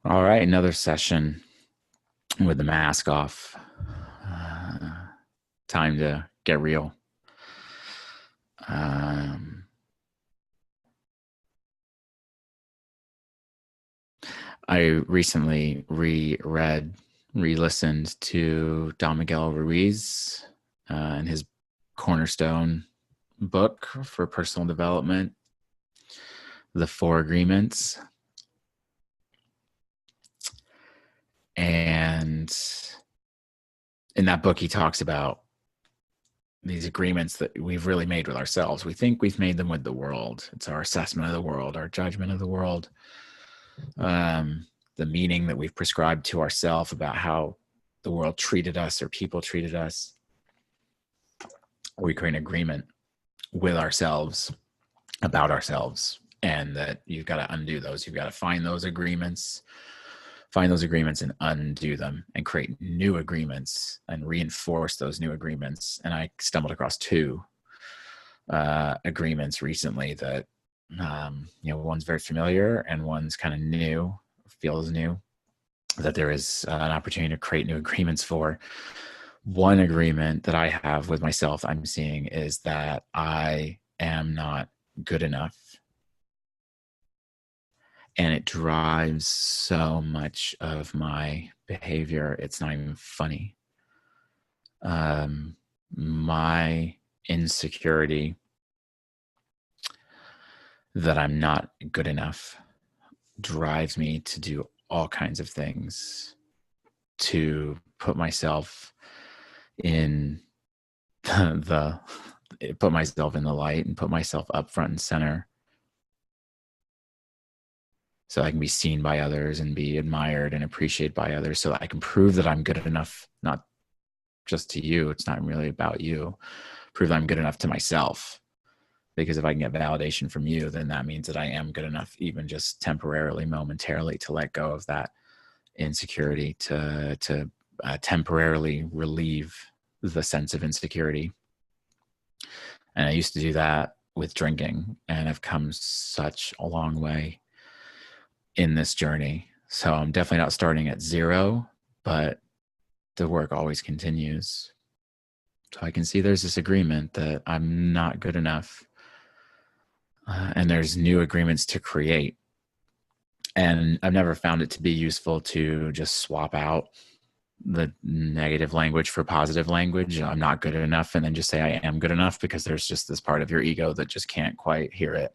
All right, another session with the mask off. Uh, Time to get real. Um, I recently re-listened to Don Miguel Ruiz and his cornerstone book for personal development, The Four Agreements. And in that book, he talks about these agreements that we've really made with ourselves. We think we've made them with the world. It's our assessment of the world, our judgment of the world, the meaning that we've prescribed to ourselves about how the world treated us or people treated us. We create an agreement with ourselves about ourselves, and that you've got to undo those. You've got to find those agreements and undo them and create new agreements and reinforce those new agreements. And I stumbled across two agreements recently that one's very familiar and one's kind of new, feels new, that there is an opportunity to create new agreements for. One agreement that I have with myself, I'm seeing, is that I am not good enough. And it drives so much of my behavior. It's not even funny. My insecurity that I'm not good enough drives me to do all kinds of things to put myself in put myself in the light and put myself up front and center so I can be seen by others and be admired and appreciated by others, so that I can prove that I'm good enough, not just to you. It's not really about you. Prove that I'm good enough to myself. Because if I can get validation from you, then that means that I am good enough, even just temporarily, momentarily, to let go of that insecurity, to temporarily relieve the sense of insecurity. And I used to do that with drinking, and I've come such a long way in this journey. So I'm definitely not starting at zero, but the work always continues. So I can see there's this agreement that I'm not good enough, and there's new agreements to create. And I've never found it to be useful to just swap out the negative language for positive language. I'm not good enough, and then just say I am good enough, because there's just this part of your ego that just can't quite hear it,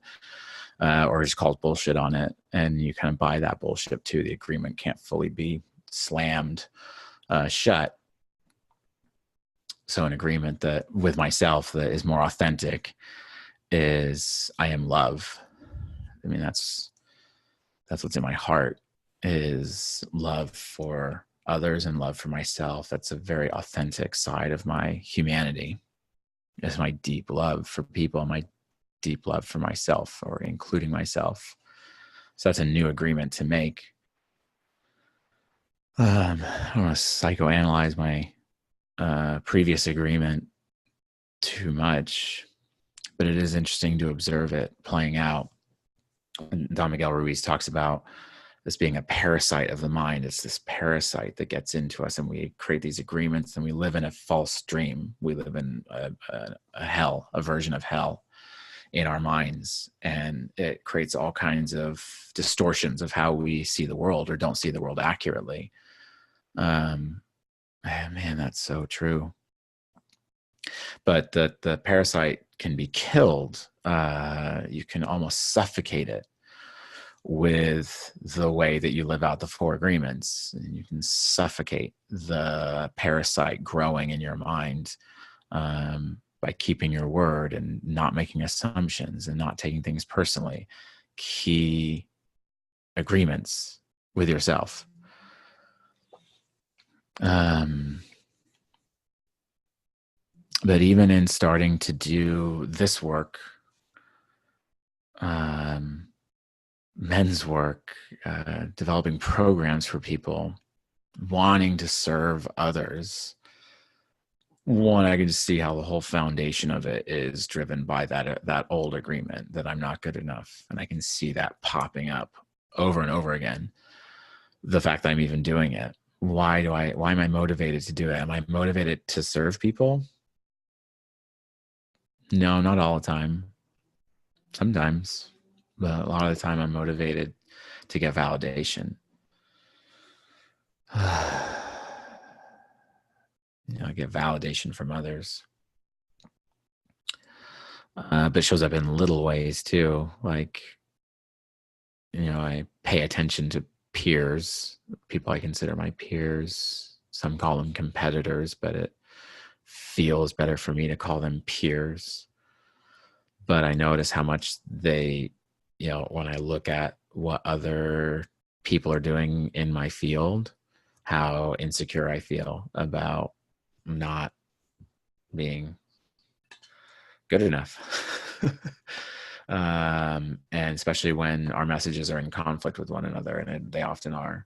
or just calls bullshit on it. And you kind of buy that bullshit too. The agreement can't fully be slammed shut. So an agreement that with myself that is more authentic is I am love. I mean, that's what's in my heart, is love for others and love for myself. That's a very authentic side of my humanity. It's my deep love for people, my deep love for myself, or including myself. So that's a new agreement to make. I don't want to psychoanalyze my previous agreement too much, but it is interesting to observe it playing out. And Don Miguel Ruiz talks about this being a parasite of the mind. It's this parasite that gets into us, and we create these agreements, and we live in a false dream. We live in a hell, a version of hell in our minds, and it creates all kinds of distortions of how we see the world, or don't see the world accurately. Man, that's so true. But the parasite can be killed. You can almost suffocate it with the way that you live out the four agreements. You can suffocate the parasite growing in your mind by keeping your word and not making assumptions and not taking things personally. Key agreements with yourself. But even in starting to do this work, men's work, developing programs for people, wanting to serve others, one, I can just see how the whole foundation of it is driven by that old agreement that I'm not good enough. And I can see that popping up over and over again. the fact that I'm even doing it. Why am I motivated to do it? Am I motivated to serve people? No, not all the time. Sometimes, but a lot of the time I'm motivated to get validation. Get validation from others. But it shows up in little ways too. Like, I pay attention to peers, people I consider my peers. Some call them competitors, but it feels better for me to call them peers. But I notice how much they, when I look at what other people are doing in my field, how insecure I feel about not being good enough. And especially when our messages are in conflict with one another, and they often are.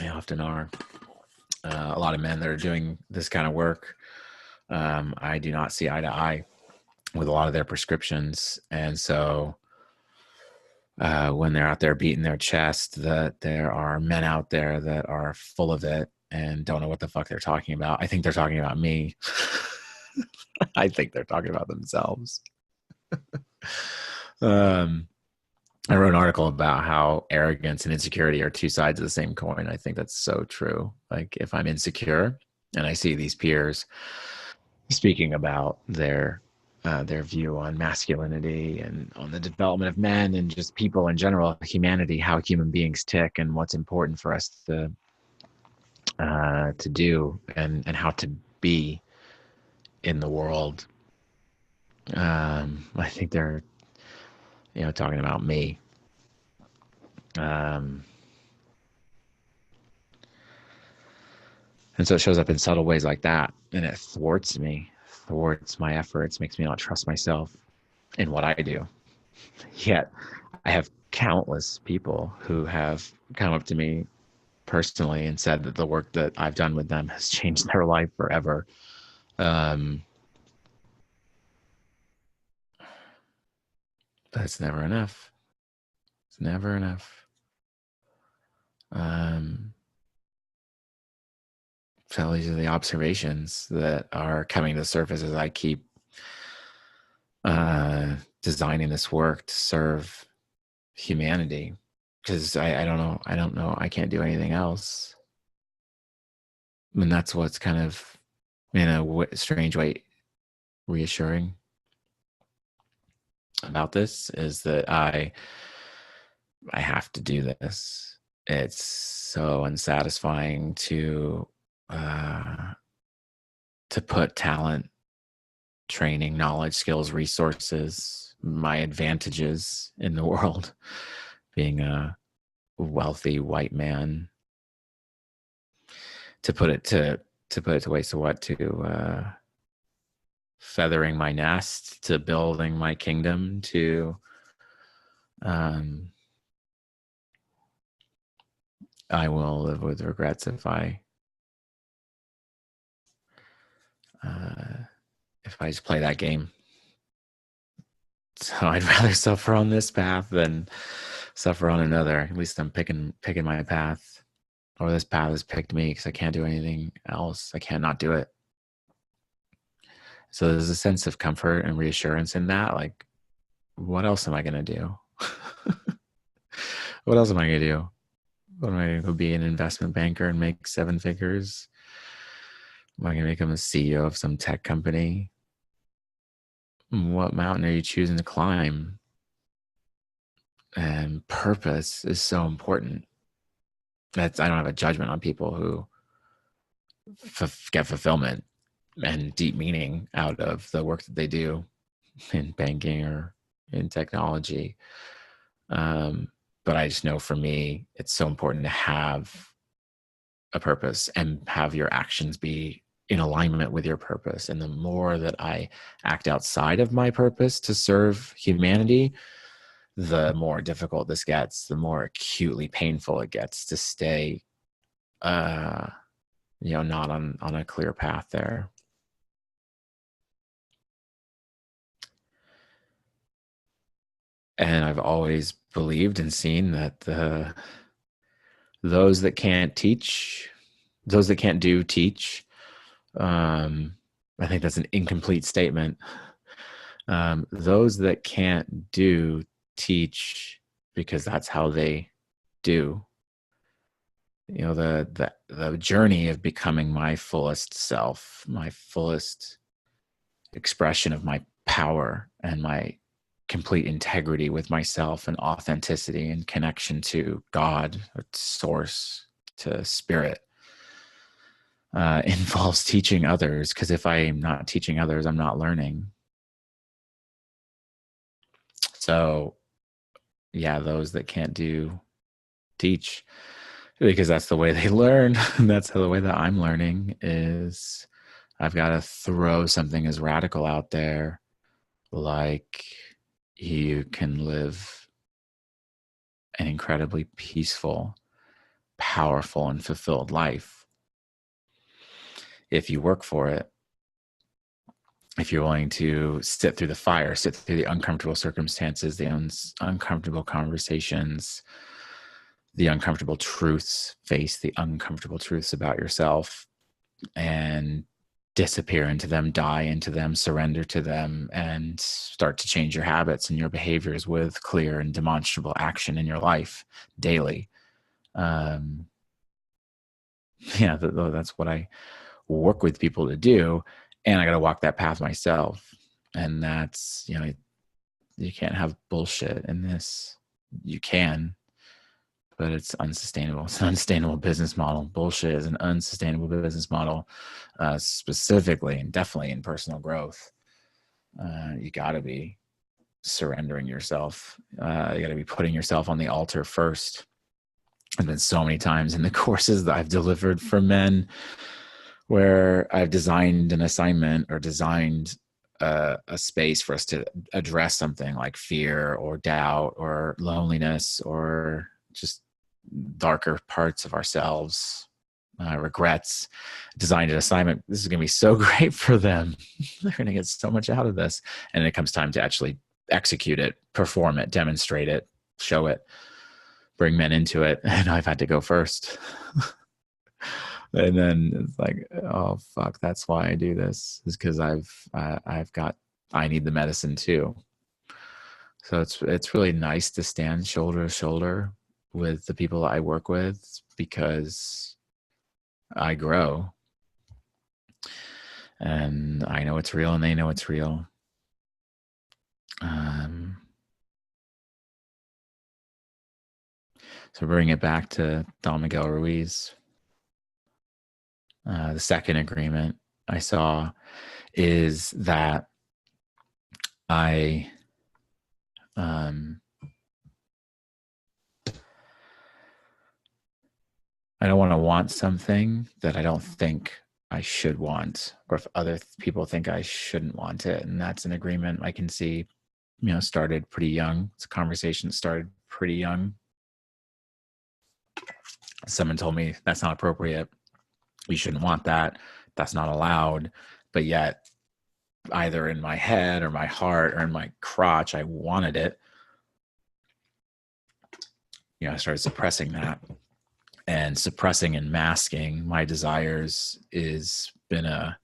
They often are. A lot of men that are doing this kind of work, I do not see eye to eye with a lot of their prescriptions. And so when they're out there beating their chest, that there are men out there that are full of it and don't know what the fuck they're talking about. I think they're talking about me. I think they're talking about themselves. I wrote an article about how arrogance and insecurity are two sides of the same coin. I think that's so true. Like, if I'm insecure and I see these peers speaking about their view on masculinity and on the development of men and just people in general, humanity, how human beings tick, and what's important for us to do, and how to be in the world. I think they're talking about me. And so it shows up in subtle ways like that, and it thwarts my efforts, makes me not trust myself in what I do. Yet I have countless people who have come up to me personally and said that the work that I've done with them has changed their life forever. But it's never enough. It's never enough. So these are the observations that are coming to the surface as I keep designing this work to serve humanity, because I don't know, I can't do anything else. And that's what's kind of, in a strange way, reassuring about this, is that I have to do this. It's so unsatisfying to put talent, training, knowledge, skills, resources, my advantages in the world, being a wealthy white man, to put it to waste. So what? To feathering my nest, to building my kingdom, to I will live with regrets if I just play that game. So I'd rather suffer on this path than suffer on another. At least I'm picking my path, or this path has picked me, because I can't do anything else. I can't not do it. So there's a sense of comfort and reassurance in that. Like, what else am I going to do? What else am I going to do? What am I going to be an investment banker and make 7 figures? Am I going to become a CEO of some tech company? What mountain are you choosing to climb? And purpose is so important. I don't have a judgment on people who get fulfillment and deep meaning out of the work that they do in banking or in technology. But I just know, for me, it's so important to have a purpose and have your actions be in alignment with your purpose. And the more that I act outside of my purpose to serve humanity, the more difficult this gets, the more acutely painful it gets to stay not on a clear path there. And I've always believed and seen that those that can't teach, those that can't do, teach. I think that's an incomplete statement. Those that can't do, teach, because that's how they do. You know, the journey of becoming my fullest self, my fullest expression of my power and my complete integrity with myself and authenticity and connection to God, or source, to spirit, involves teaching others. Because if I'm not teaching others, I'm not learning. So yeah, those that can't do, teach, because that's the way they learn. That's the way that I'm learning. Is I've got to throw something as radical out there, like you can live an incredibly peaceful, powerful, and fulfilled life if you work for it. If you're willing to sit through the fire, sit through the uncomfortable circumstances, the uncomfortable conversations, the uncomfortable truths, face the uncomfortable truths about yourself, and disappear into them, die into them, surrender to them, and start to change your habits and your behaviors with clear and demonstrable action in your life daily. That's what I work with people to do. And I got to walk that path myself. And that's, you can't have bullshit in this. You can, but it's unsustainable. It's an unsustainable business model. Bullshit is an unsustainable business model, specifically and definitely in personal growth. You got to be surrendering yourself. You got to be putting yourself on the altar first. There's been so many times in the courses that I've delivered for men where I've designed an assignment or designed a space for us to address something like fear or doubt or loneliness or just darker parts of ourselves, regrets. Designed an assignment. This is going to be so great for them. They're going to get so much out of this. And it comes time to actually execute it, perform it, demonstrate it, show it, bring men into it. And I've had to go first. And then it's like, oh fuck, that's why I do this, is because I need the medicine too. So it's really nice to stand shoulder to shoulder with the people I work with, because I grow and I know it's real and they know it's real. So bring it back to Don Miguel Ruiz. The second agreement I saw is that I don't want something that I don't think I should want, or if other people think I shouldn't want it. And that's an agreement I can see, started pretty young. It's a conversation that started pretty young. Someone told me that's not appropriate. You shouldn't want that. That's not allowed. But yet, either in my head or my heart or in my crotch, I wanted it. I started suppressing that. And suppressing and masking my desires has been an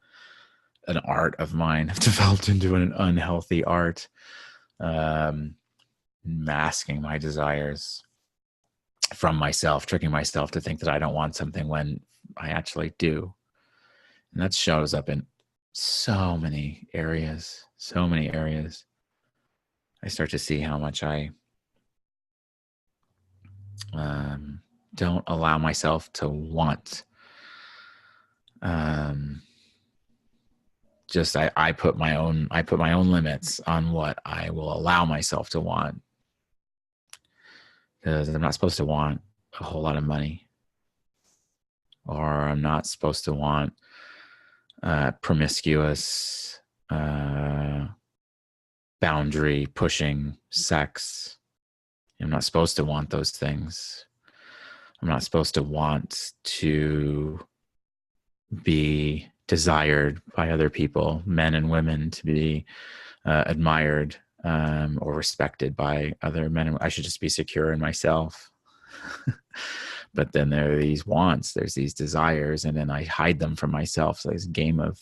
art of mine. I've developed into an unhealthy art, masking my desires from myself, tricking myself to think that I don't want something when I actually do. And that shows up in so many areas. I start to see how much I don't allow myself to want. I put my own limits on what I will allow myself to want, because I'm not supposed to want a whole lot of money, or I'm not supposed to want promiscuous, boundary pushing sex. I'm not supposed to want those things. I'm not supposed to want to be desired by other people, men and women, to be admired. or respected by other men. I should just be secure in myself. But then there are these wants, there's these desires, and then I hide them from myself. So it's a game of,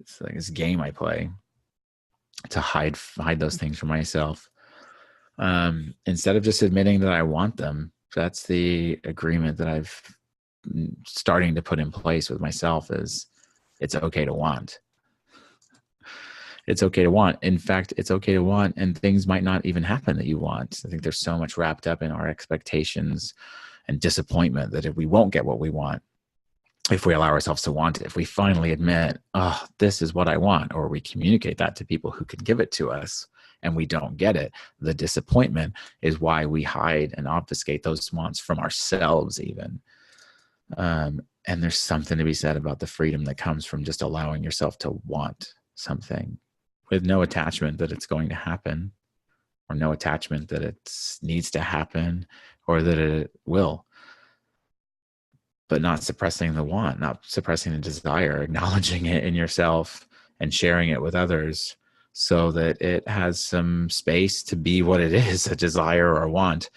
it's like this game I play to hide those things from myself. Instead of just admitting that I want them. That's the agreement that I've starting to put in place with myself, is it's okay to want. It's okay to want. In fact, it's okay to want, and things might not even happen that you want. I think there's so much wrapped up in our expectations and disappointment that if we won't get what we want, if we allow ourselves to want it, if we finally admit, oh, this is what I want, or we communicate that to people who can give it to us, and we don't get it, the disappointment is why we hide and obfuscate those wants from ourselves even. And there's something to be said about the freedom that comes from just allowing yourself to want something with no attachment that it's going to happen, or no attachment that it needs to happen, or that it will. But not suppressing the want, not suppressing the desire, acknowledging it in yourself and sharing it with others so that it has some space to be what it is, a desire or a want.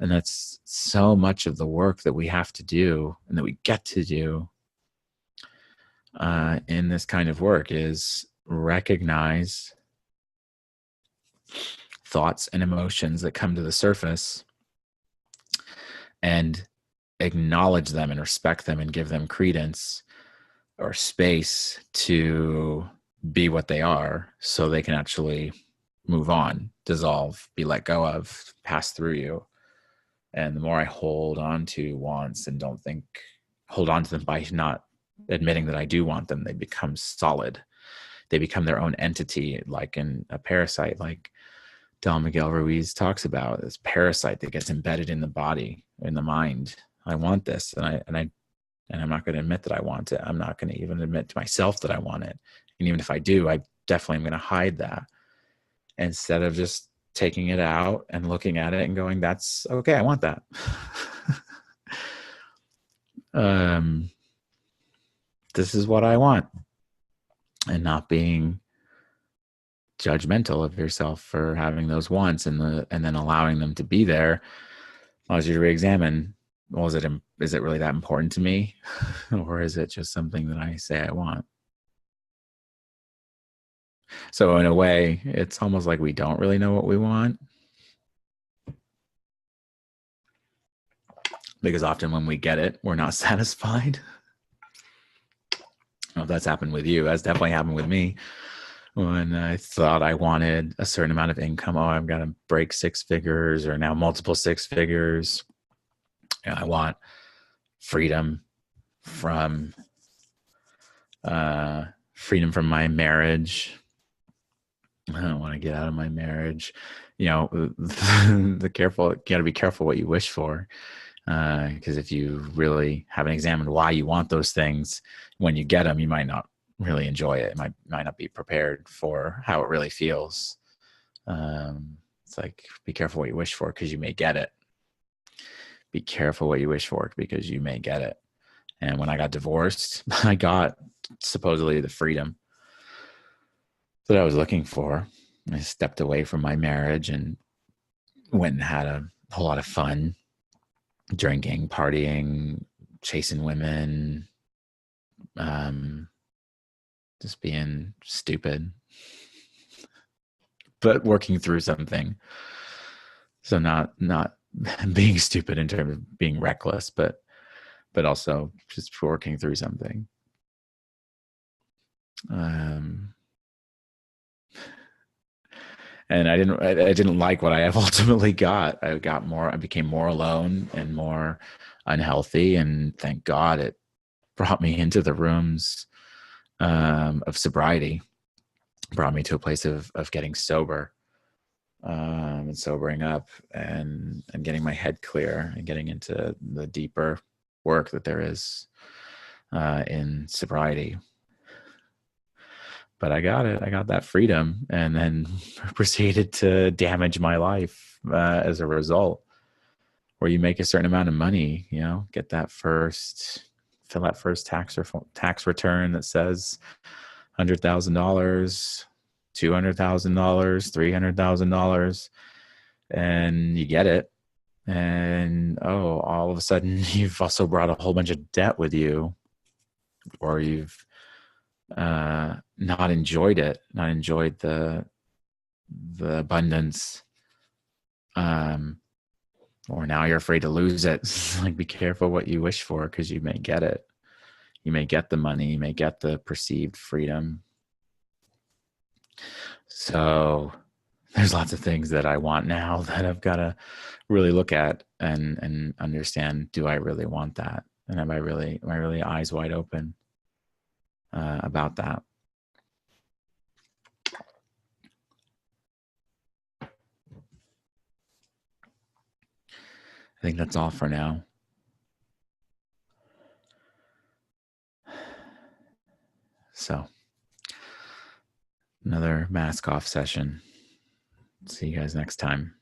And that's so much of the work that we have to do, and that we get to do in this kind of work, is recognize thoughts and emotions that come to the surface and acknowledge them and respect them and give them credence or space to be what they are, so they can actually move on, dissolve, be let go of, pass through you. And the more I hold on to wants and hold on to them by not admitting that I do want them, they become solid. They become their own entity, like in a parasite, like Don Miguel Ruiz talks about, this parasite that gets embedded in the body, in the mind. I want this, and I'm not going to admit that I want it. I'm not going to even admit to myself that I want it. And even if I do, I definitely am going to hide that, instead of just taking it out and looking at it and going, that's okay, I want that. This is what I want. And not being judgmental of yourself for having those wants, and then allowing them to be there allows you to re-examine, well, is it really that important to me? Or is it just something that I say I want? So in a way, it's almost like we don't really know what we want, because often when we get it, we're not satisfied. I don't know if that's happened with you. That's definitely happened with me. When I thought I wanted a certain amount of income, oh, I've got to break 6 figures, or now multiple 6 figures. I want freedom from my marriage. I don't want to get out of my marriage. You know, you got to be careful what you wish for. Because if you really haven't examined why you want those things, when you get them, you might not really enjoy it. It might not be prepared for how it really feels. It's like, be careful what you wish for, because you may get it. Be careful what you wish for, because you may get it. And when I got divorced, I got supposedly the freedom that I was looking for. I stepped away from my marriage and went and had a whole lot of fun, drinking, partying, chasing women, just being stupid, but working through something. So not being stupid in terms of being reckless, but also just working through something. And I didn't like what I have ultimately got. I became more alone and more unhealthy. And thank God it brought me into the rooms of sobriety, brought me to a place of getting sober, and sobering up, and getting my head clear, and getting into the deeper work that there is in sobriety. But I got it. I got that freedom, and then proceeded to damage my life as a result. Where you make a certain amount of money, fill that first tax return that says $100,000, $200,000, $300,000, and you get it. And all of a sudden you've also brought a whole bunch of debt with you, or you've not enjoyed it, not enjoyed the abundance, or now you're afraid to lose it. Like, be careful what you wish for, because you may get it. You may get the money, you may get the perceived freedom. So there's lots of things that I want now that I've got to really look at and understand, do I really want that? And am I really eyes wide open about that? I think that's all for now. So, another mask off session. See you guys next time.